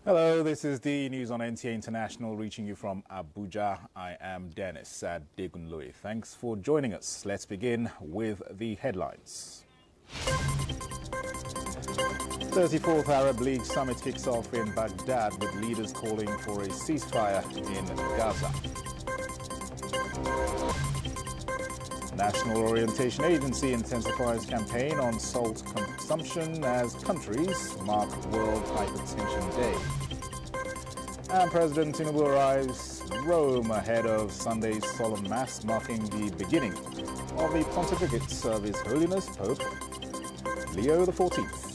Hello, this is the news on NTAi International reaching you from Abuja. I am Dennis Adegunloye. Thanks for joining us. Let's begin with the headlines. 34th Arab League Summit kicks off in Baghdad with leaders calling for a ceasefire in Gaza. National Orientation Agency intensifies campaign on salt consumption as countries mark World Hypertension Day. And President Tinubu arrives Rome ahead of Sunday's solemn mass marking the beginning of the pontificate of His Holiness Pope Leo XIV.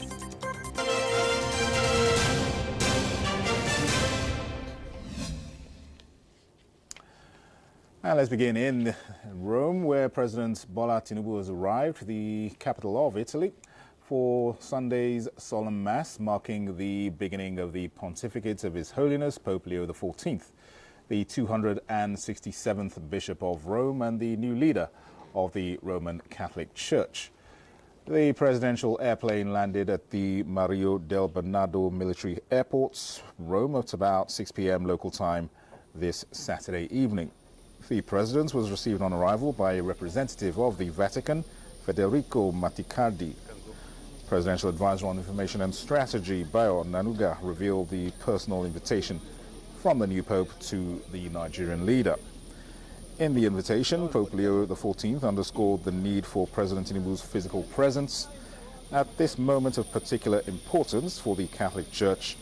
And let's begin in Rome, where President Bola Tinubu has arrived, the capital of Italy, for Sunday's solemn mass marking the beginning of the pontificate of His Holiness Pope Leo XIV, the 267th Bishop of Rome and the new leader of the Roman Catholic Church. The presidential airplane landed at the Mario del Bernardo Military Airport, Rome, at about 6 p.m. local time this Saturday evening. The president was received on arrival by a representative of the Vatican, Federico Matticardi. Presidential Advisor on Information and Strategy, Bayo Nanuga, revealed the personal invitation from the new Pope to the Nigerian leader. In the invitation, Pope Leo XIV underscored the need for President Tinubu's physical presence at this moment of particular importance for the Catholic Church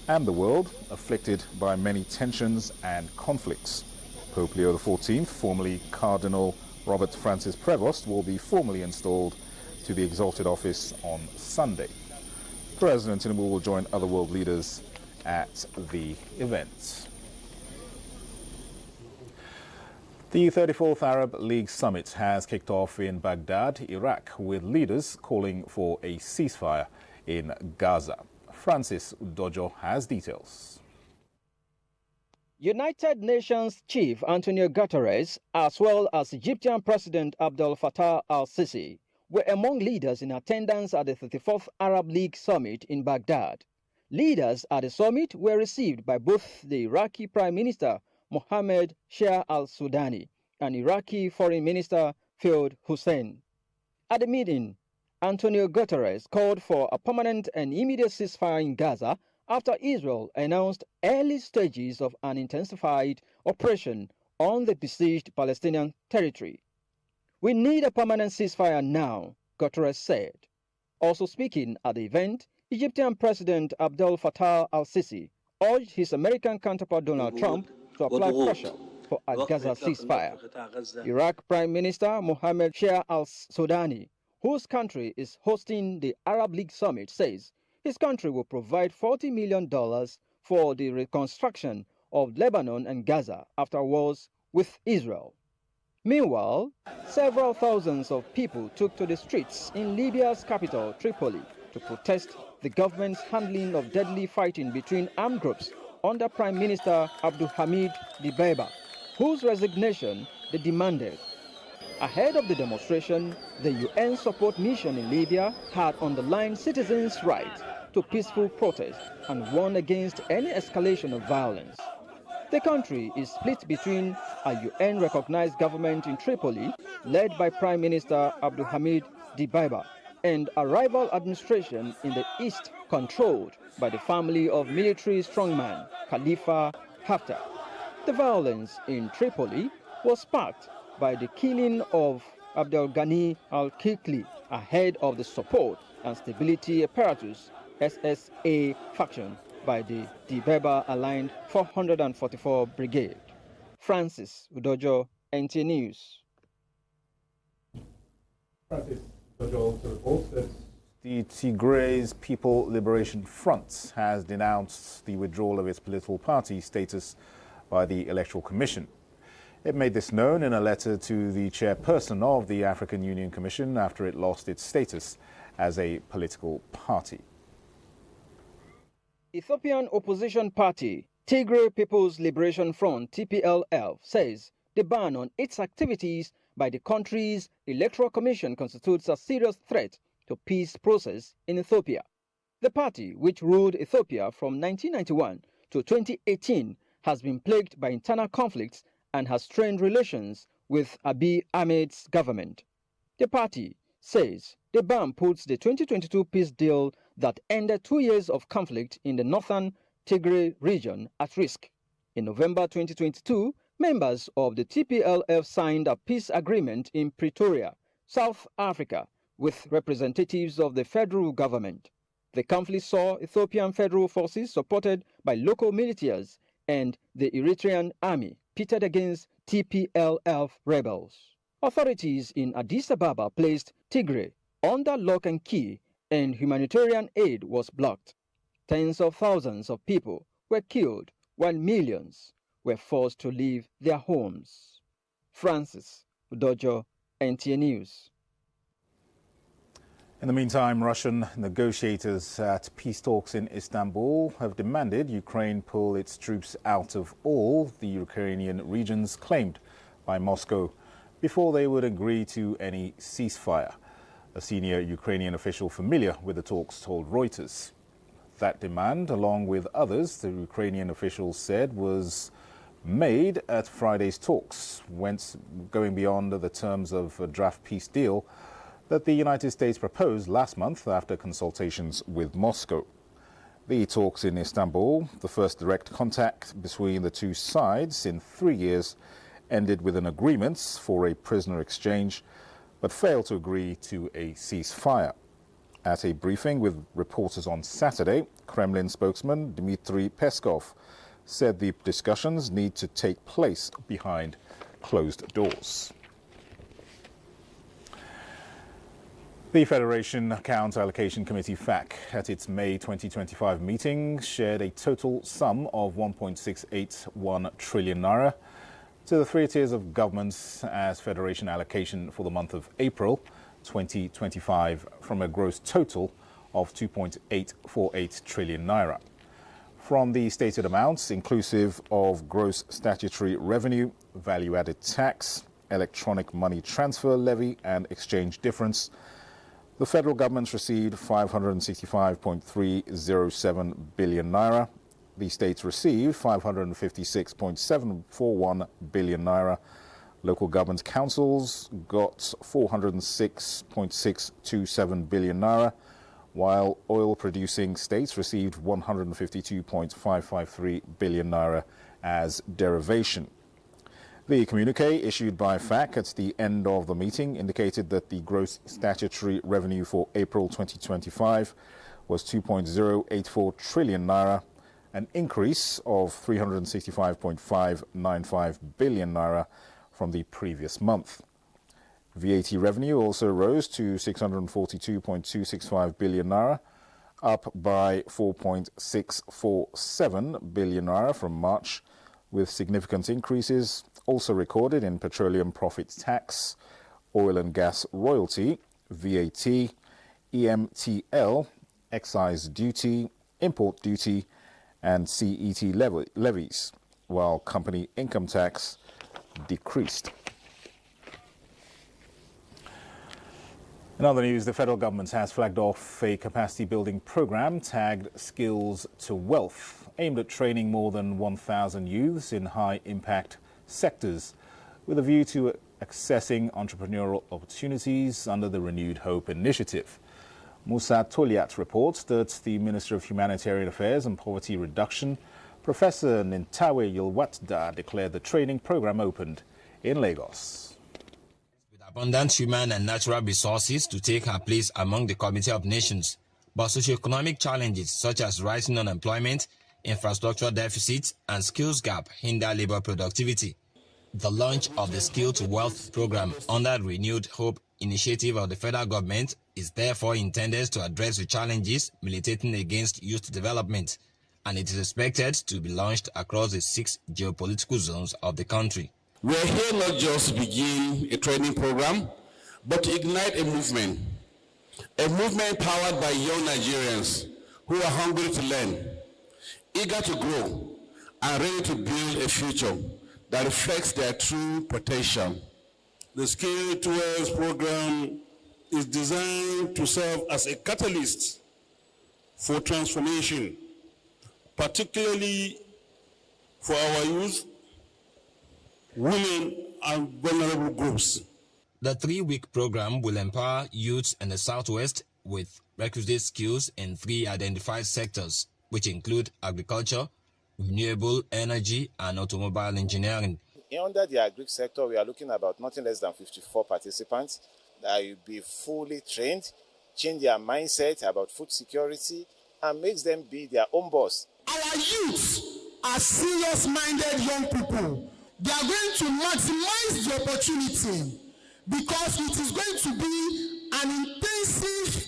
and the world, afflicted by many tensions and conflicts. Pope Leo XIV, formerly Cardinal Robert Francis Prevost, will be formally installed to the exalted office on Sunday. President Tinubu will join other world leaders at the event. The 34th Arab League Summit has kicked off in Baghdad, Iraq, with leaders calling for a ceasefire in Gaza. Francis Udojo has details. United Nations Chief Antonio Guterres, as well as Egyptian President Abdel Fattah al-Sisi, were among leaders in attendance at the 34th Arab League Summit in Baghdad. Leaders at the summit were received by both the Iraqi Prime Minister Mohammed Shia al-Sudani and Iraqi Foreign Minister Fuad Hussein. At the meeting, Antonio Guterres called for a permanent and immediate ceasefire in Gaza after Israel announced early stages of an intensified operation on the besieged Palestinian territory. "We need a permanent ceasefire now," Guterres said. Also speaking at the event, Egyptian President Abdel Fattah al-Sisi urged his American counterpart Donald Trump to apply pressure for a Gaza ceasefire. Iraq Prime Minister Mohammed Shia al-Sudani, whose country is hosting the Arab League Summit, says his country will provide $40 million for the reconstruction of Lebanon and Gaza after wars with Israel. Meanwhile, several thousands of people took to the streets in Libya's capital, Tripoli, to protest the government's handling of deadly fighting between armed groups under Prime Minister Abdulhamid Dibeiba, whose resignation they demanded. Ahead of the demonstration, the UN support mission in Libya had underlined citizens' right to peaceful protest and warned against any escalation of violence. The country is split between a UN-recognized government in Tripoli, led by Prime Minister Abdulhamid Dibeiba, and a rival administration in the east controlled by the family of military strongman Khalifa Haftar. The violence in Tripoli was sparked by the killing of Abdel Ghani al-Kikli ahead of the Support and Stability Apparatus SSA faction by the Dibeiba-aligned 444 Brigade. Francis Udojo, NTAi News. Francis Udojo also reports that the Tigray's People Liberation Front has denounced the withdrawal of its political party status by the Electoral Commission. It made this known in a letter to the chairperson of the African Union Commission after it lost its status as a political party. Ethiopian opposition party Tigray People's Liberation Front TPLF says the ban on its activities by the country's electoral commission constitutes a serious threat to peace process in Ethiopia. The party, which ruled Ethiopia from 1991 to 2018, has been plagued by internal conflicts and has strained relations with Abiy Ahmed's government. The party says the ban puts the 2022 peace deal that ended 2 years of conflict in the northern Tigray region at risk. In November 2022, members of the TPLF signed a peace agreement in Pretoria, South Africa, with representatives of the federal government. The conflict saw Ethiopian federal forces supported by local militias and the Eritrean army pitted against TPLF rebels. Authorities in Addis Ababa placed Tigray under lock and key, and humanitarian aid was blocked. Tens of thousands of people were killed, while millions were forced to leave their homes. Francis Udojo, NTAi News. In the meantime, Russian negotiators at peace talks in Istanbul have demanded Ukraine pull its troops out of all the Ukrainian regions claimed by Moscow before they would agree to any ceasefire. A senior Ukrainian official familiar with the talks told Reuters. That demand, along with others the Ukrainian officials said was made at Friday's talks, went going beyond the terms of a draft peace deal that the United States proposed last month after consultations with Moscow. The talks in Istanbul, the first direct contact between the two sides in 3 years, ended with an agreement for a prisoner exchange, but failed to agree to a ceasefire. At a briefing with reporters on Saturday, Kremlin spokesman Dmitry Peskov said the discussions need to take place behind closed doors. The Federation Account Allocation Committee FAC at its May 2025 meeting shared a total sum of 1.681 trillion naira to the three tiers of governments as Federation allocation for the month of April 2025 from a gross total of 2.848 trillion naira. From the stated amounts, inclusive of gross statutory revenue, value-added tax, electronic money transfer levy and exchange difference, the federal government received 565.307 billion naira. The states received 556.741 billion naira. Local government councils got 406.627 billion naira, while oil-producing states received 152.553 billion naira as derivation. The communique issued by FAC at the end of the meeting indicated that the gross statutory revenue for April 2025 was 2.084 trillion naira, an increase of 365.595 billion naira from the previous month. VAT revenue also rose to 642.265 billion naira, up by 4.647 billion naira from March, with significant increases also recorded in petroleum profit tax, oil and gas royalty, VAT, EMTL, excise duty, import duty, and CET levies, while company income tax decreased. In other news, the federal government has flagged off a capacity building program tagged Skills to Wealth, aimed at training more than 1,000 youths in high-impact sectors, with a view to accessing entrepreneurial opportunities under the Renewed Hope initiative. Musa Toliat reports that the Minister of Humanitarian Affairs and Poverty Reduction, Professor Nintawe Yilwatda, declared the training program opened in Lagos. With abundant human and natural resources to take her place among the Committee of Nations, but socioeconomic challenges such as rising unemployment, infrastructure deficits, and skills gap hinder labor productivity. The launch of the Skill to Wealth program under the Renewed Hope initiative of the federal government is therefore intended to address the challenges militating against youth development, and it is expected to be launched across the 6 geopolitical zones of the country. We are here not just to begin a training program, but to ignite a movement powered by young Nigerians who are hungry to learn, eager to grow, and ready to build a future that reflects their true potential. The Skill to Wealth program is designed to serve as a catalyst for transformation, particularly for our youth, women, and vulnerable groups. The 3-week program will empower youths in the Southwest with requisite skills in 3 identified sectors, which include agriculture, renewable energy, and automobile engineering. Under the agri sector, we are looking about nothing less than 54 participants that will be fully trained, change their mindset about food security, and makes them be their own boss. Our youth are serious-minded young people. They are going to maximize the opportunity because it is going to be an intensive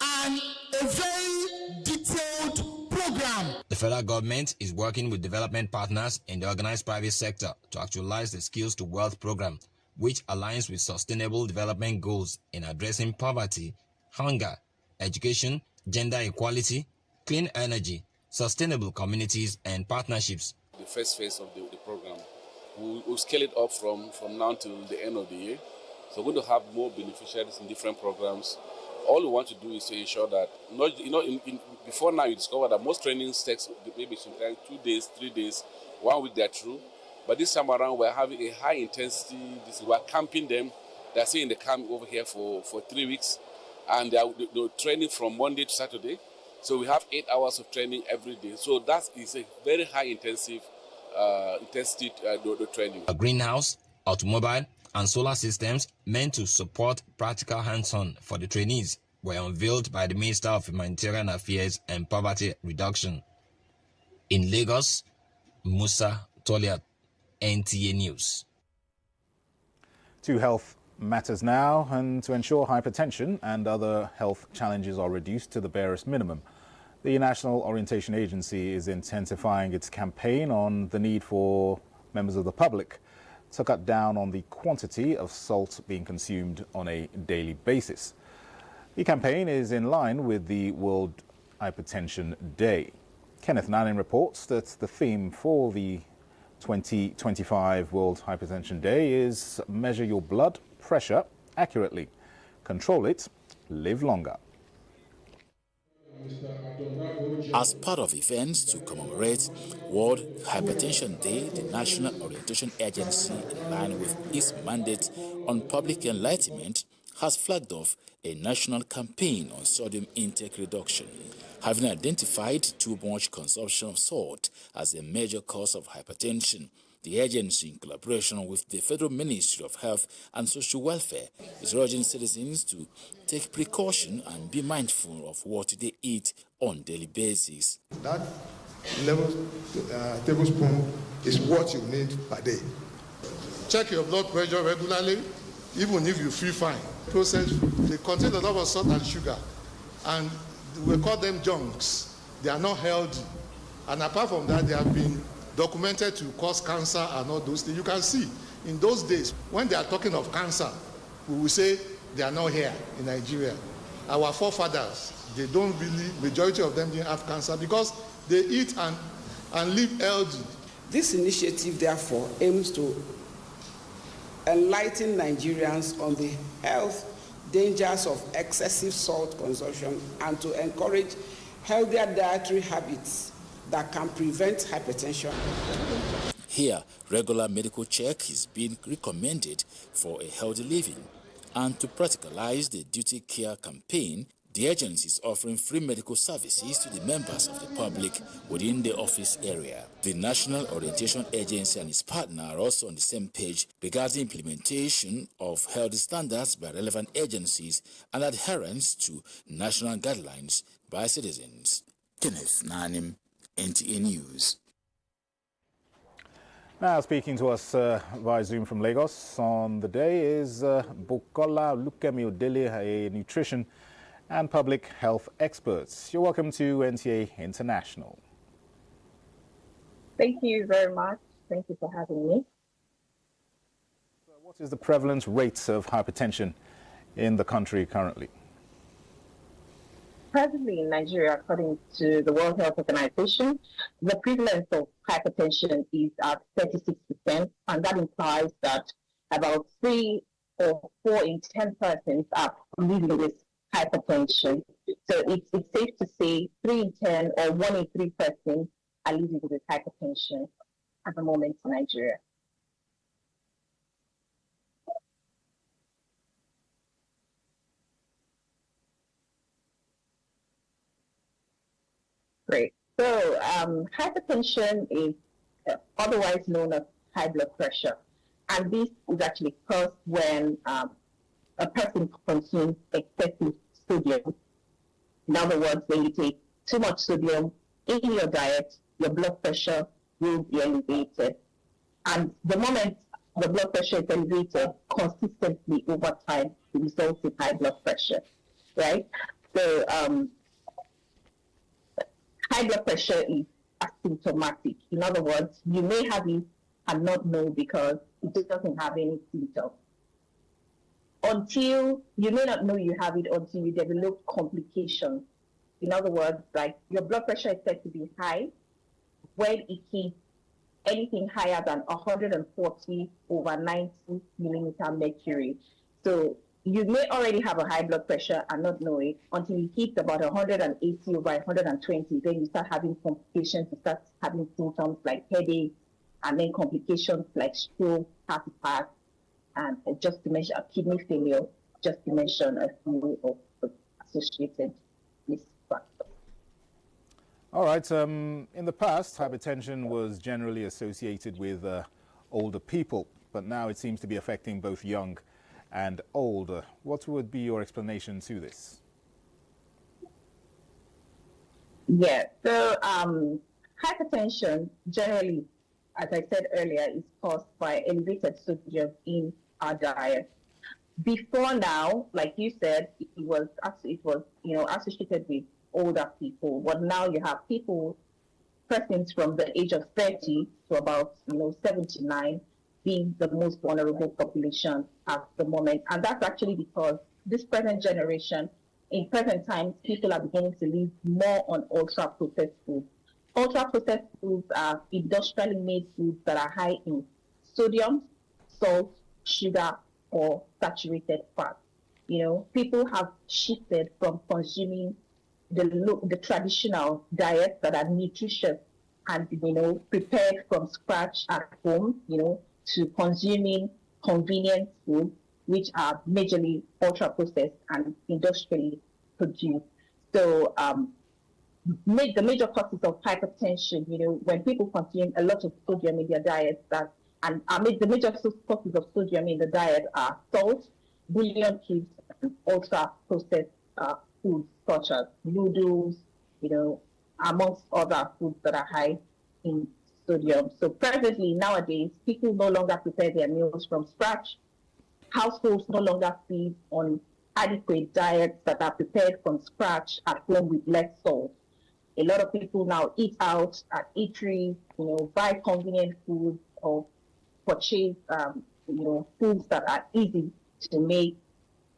and a very detailed program. The federal government is working with development partners in the organized private sector to actualize the Skills to Wealth program, which aligns with sustainable development goals in addressing poverty, hunger, education, gender equality, clean energy, sustainable communities, and partnerships. The first phase of the program, we'll scale it up from now till the end of the year. So we're going to have more beneficiaries in different programs. All we want to do is to ensure that, before now you discover that most trainings takes maybe sometimes 2 days, 3 days, 1 week they're through. But this time around we're having a high intensity, we're camping them. They're staying in the camp over here for 3 weeks. And they're training from Monday to Saturday. So we have 8 hours of training every day. So that is a very high intensity training. A greenhouse, automobile, and solar systems meant to support practical hands-on for the trainees were unveiled by the Minister of Humanitarian Affairs and Poverty Reduction. In Lagos, Musa Toliat, NTAi News. To health matters now, and to ensure hypertension and other health challenges are reduced to the barest minimum, the National Orientation Agency is intensifying its campaign on the need for members of the public to cut down on the quantity of salt being consumed on a daily basis. The campaign is in line with the World Hypertension Day. Kenneth Nanin reports that the theme for the 2025 World Hypertension Day is measure your blood pressure accurately, control it, live longer. As part of events to commemorate World Hypertension Day, the National Orientation Agency, in line with its mandate on public enlightenment, has flagged off a national campaign on sodium intake reduction, having identified too much consumption of salt as a major cause of hypertension. The agency, in collaboration with the Federal Ministry of Health and Social Welfare, is urging citizens to take precaution and be mindful of what they eat on a daily basis. That 11 tablespoons is what you need per day. Check your blood pressure regularly, even if you feel fine. Processed food, they contain a lot of salt and sugar, and we call them junks. They are not healthy. And apart from that, they have been documented to cause cancer and all those things. You can see in those days when they are talking of cancer, we will say they are not here in Nigeria. Our forefathers, they don't really, majority of them didn't have cancer because they eat and live healthy. This initiative therefore aims to enlighten Nigerians on the health dangers of excessive salt consumption and to encourage healthier dietary habits that can prevent hypertension. Here, regular medical check is being recommended for a healthy living. And to practicalize the Duty Care campaign, the agency is offering free medical services to the members of the public within the office area. The National Orientation Agency and its partner are also on the same page regarding implementation of health standards by relevant agencies and adherence to national guidelines by citizens. Kenneth Nanim, NTAi News. Now speaking to us via Zoom from Lagos on the day is Bukola Lukemi-Odele, a nutrition and public health expert. You're welcome to NTAi International. Thank you very much. Thank you for having me. What is the prevalence rates of hypertension in the country currently? Presently in Nigeria, according to the World Health Organization, the prevalence of hypertension is at 36%, and that implies that about 3 or 4 in 10 persons are living with hypertension. So it's safe to say 3 in 10 or 1 in 3 persons are living with hypertension at the moment in Nigeria. Great. So hypertension is otherwise known as high blood pressure. And this is actually caused when a person consumes excessive sodium. In other words, when you take too much sodium in your diet, your blood pressure will be elevated. And the moment the blood pressure is elevated consistently over time, it results in high blood pressure, right? So high blood pressure is asymptomatic. In other words, you may have it and not know because it doesn't have any symptoms. You may not know you have it until you develop complications. In other words, like your blood pressure is said to be high when it hits anything higher than 140/90 millimeter mercury. So you may already have a high blood pressure and not know it until it hits about 180/120. Then you start having complications, you start having symptoms like headache, and then complications like stroke, heart attack, and just to mention kidney failure, just to mention a few of the associated risk factors. All right. In the past, hypertension was generally associated with older people, but now it seems to be affecting both young and old. What would be your explanation to this? Yeah, so hypertension generally, as I said earlier, is caused by elevated sodium in our diet. Before now, like you said, it was associated with older people, but now you have persons from the age of 30 to about 79 being the most vulnerable population at the moment. And that's actually because this present generation, in present times, people are beginning to live more on ultra-processed foods. Ultra-processed foods are industrially made foods that are high in sodium, salt, sugar, or saturated fat. People have shifted from consuming the traditional diets that are nutritious and prepared from scratch at home, to consuming convenient foods, which are majorly ultra-processed and industrially produced. So the major causes of hypertension, when people consume a lot of sodium in their diets, the major causes of sodium in the diet are salt, bouillon cubes, and ultra-processed foods such as noodles, amongst other foods that are high in sodium. So presently, nowadays, people no longer prepare their meals from scratch. Households no longer feed on adequate diets that are prepared from scratch at home with less salt. A lot of people now eat out at eateries, buy convenient foods or purchase, foods that are easy to make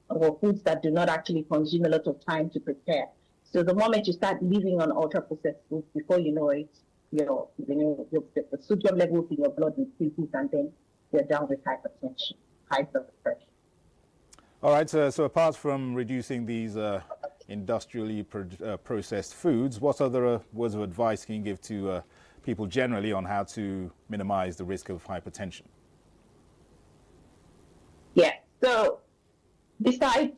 or foods that do not actually consume a lot of time to prepare. So the moment you start living on ultra-processed foods, before you know it, the sodium levels in your blood increases, and then you're down with hypertension, high blood pressure. All right. So apart from reducing these industrially processed foods, what other words of advice can you give to people generally on how to minimize the risk of hypertension? Yeah. So besides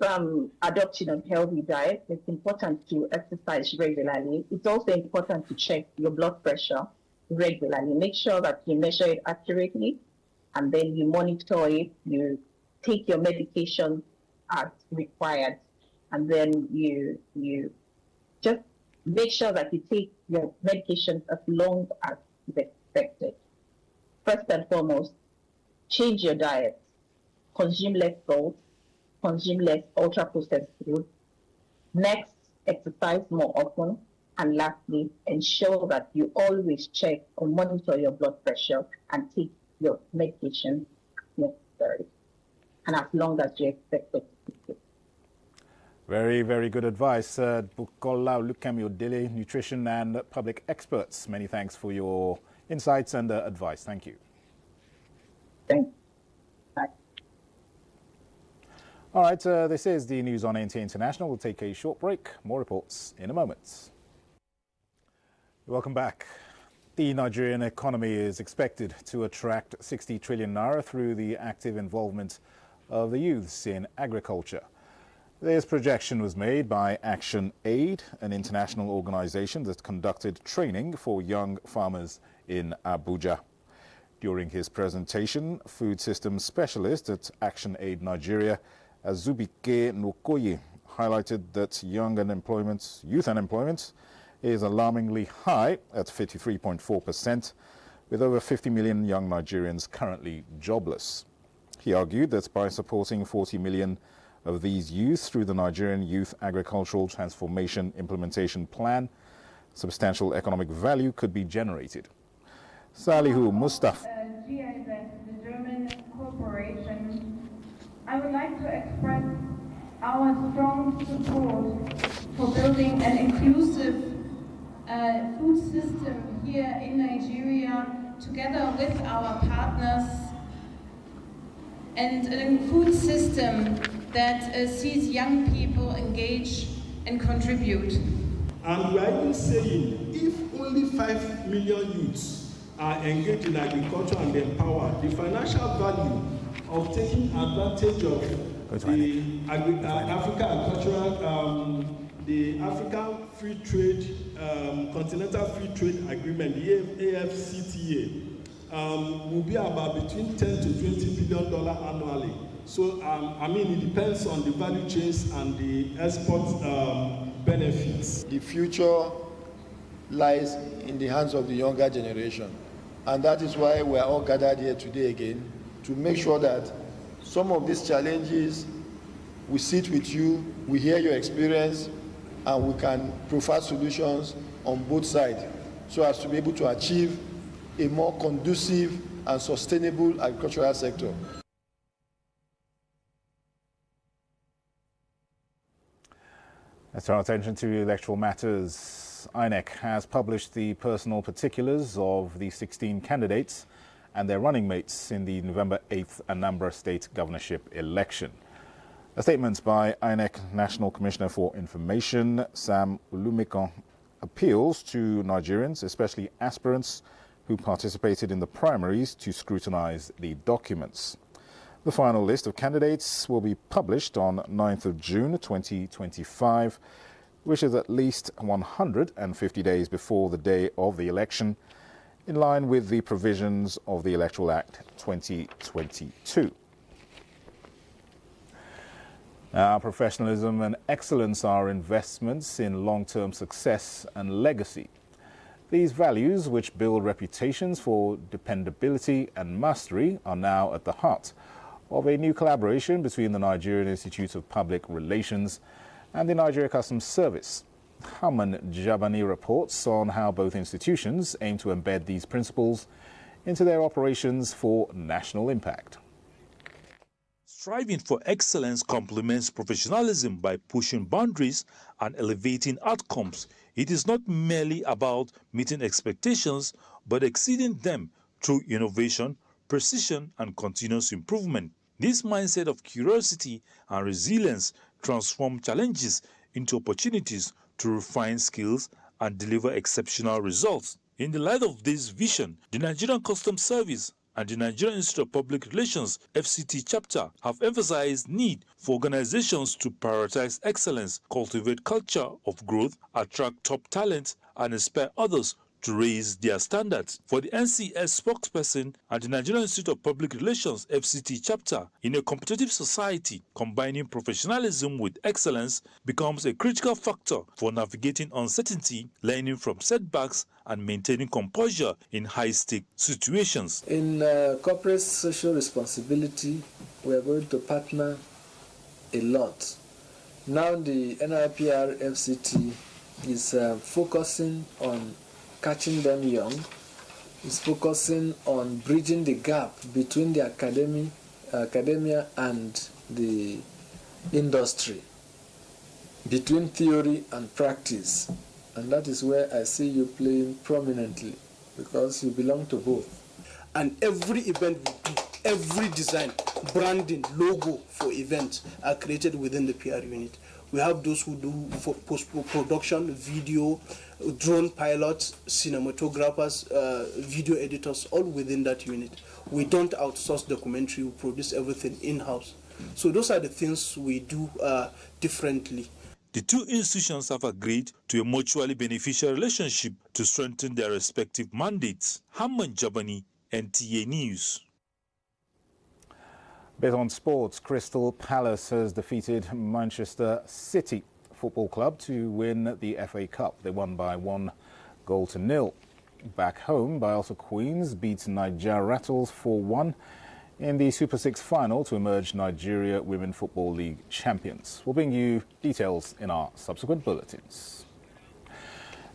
adopting a healthy diet, it's important to exercise regularly. It's also important to check your blood pressure regularly. Make sure that you measure it accurately, and then you monitor it. You take your medication as required, and then you just make sure that you take your medications as long as is expected. First and foremost, change your diet. Consume less salt. Consume less ultra-processed food. Next, exercise more often. And lastly, ensure that you always check or monitor your blood pressure and take your medication necessary, and as long as you expect it to take. Very, very good advice. Bukola Olukemi-Odele, nutrition and public experts. Many thanks for your insights and advice. Thank you. Thanks. Bye. All right, this is the news on NTAi International. We'll take a short break. More reports in a moment. Welcome back. The Nigerian economy is expected to attract 60 trillion naira through the active involvement of the youths in agriculture. This projection was made by NTAi, an international organization that conducted training for young farmers in Abuja. During his presentation, food systems specialist at NTAi Nigeria, Azubike Nokoye, highlighted that youth unemployment is alarmingly high at 53.4%, with over 50 million young Nigerians currently jobless. He argued that by supporting 40 million of these youth through the Nigerian Youth Agricultural Transformation Implementation Plan, substantial economic value could be generated. Salihu Mustafa. GIZ, the German corporation, I would like to express our strong support for building an inclusive food system here in Nigeria, together with our partners, and a food system that sees young people engage and contribute. And we are even saying, if only 5 million youths are engaged in agriculture and empowered, the financial value of taking advantage of the the African Free Trade, Continental Free Trade Agreement, the AFCTA, will be about between $10 to $20 billion annually. So, I mean, it depends on the value chains and the export benefits. The future lies in the hands of the younger generation. And that is why we are all gathered here today again, to make sure that some of these challenges, we sit with you, we hear your experience, and we can provide solutions on both sides so as to be able to achieve a more conducive and sustainable agricultural sector. Let's turn our attention to electoral matters. INEC has published the personal particulars of the 16 candidates and their running mates in the November 8th Anambra State governorship election. A statement by INEC National Commissioner for Information, Sam Olumekan, appeals to Nigerians, especially aspirants who participated in the primaries, to scrutinize the documents. The final list of candidates will be published on 9th of June 2025, which is at least 150 days before the day of the election, in line with the provisions of the Electoral Act 2022. Now, professionalism and excellence are investments in long-term success and legacy. These values, which build reputations for dependability and mastery, are now at the heart of a new collaboration between the Nigerian Institute of Public Relations and the Nigeria Customs Service. Haman Jabani reports on how both institutions aim to embed these principles into their operations for national impact. Striving for excellence complements professionalism by pushing boundaries and elevating outcomes. It is not merely about meeting expectations, but exceeding them through innovation, precision, and continuous improvement. This mindset of curiosity and resilience transforms challenges into opportunities to refine skills and deliver exceptional results. In the light of this vision, the Nigerian Customs Service and the Nigerian Institute of Public Relations FCT chapter have emphasized need for organizations to prioritize excellence, cultivate culture of growth, attract top talent, and inspire others to raise their standards. For the NCS spokesperson and the Nigerian Institute of Public Relations FCT chapter, in a competitive society, combining professionalism with excellence becomes a critical factor for navigating uncertainty, learning from setbacks, and maintaining composure in high-stake situations. In corporate social responsibility, we are going to partner a lot. Now the NIPR FCT is focusing on catching them young, is focusing on bridging the gap between the academia and the industry, between theory and practice. And that is where I see you playing prominently, because you belong to both. And every event we do, every design, branding, logo for events are created within the PR unit. We have those who do post-production, video, drone pilots, cinematographers, video editors, all within that unit. We don't outsource documentary, we produce everything in-house. So those are the things we do differently. The two institutions have agreed to a mutually beneficial relationship to strengthen their respective mandates. Hamman Jabani, NTAi News. Bit on sports, Crystal Palace has defeated Manchester City Football Club to win the FA Cup. They won by 1-0. Back home, Bielsa Queens beat Niger Rattles 4-1 in the Super 6 final to emerge Nigeria Women Football League champions. We'll bring you details in our subsequent bulletins.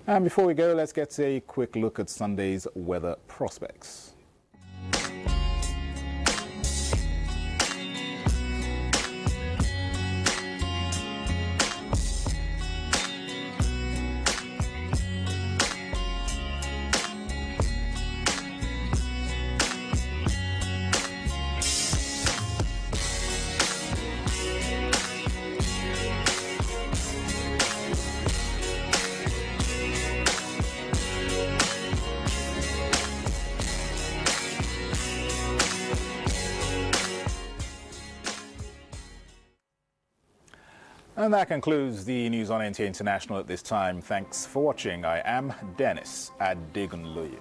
And before we go, let's get a quick look at Sunday's weather prospects. And that concludes the news on NTAi International at this time. Thanks for watching. I am Dennis Adigunloye.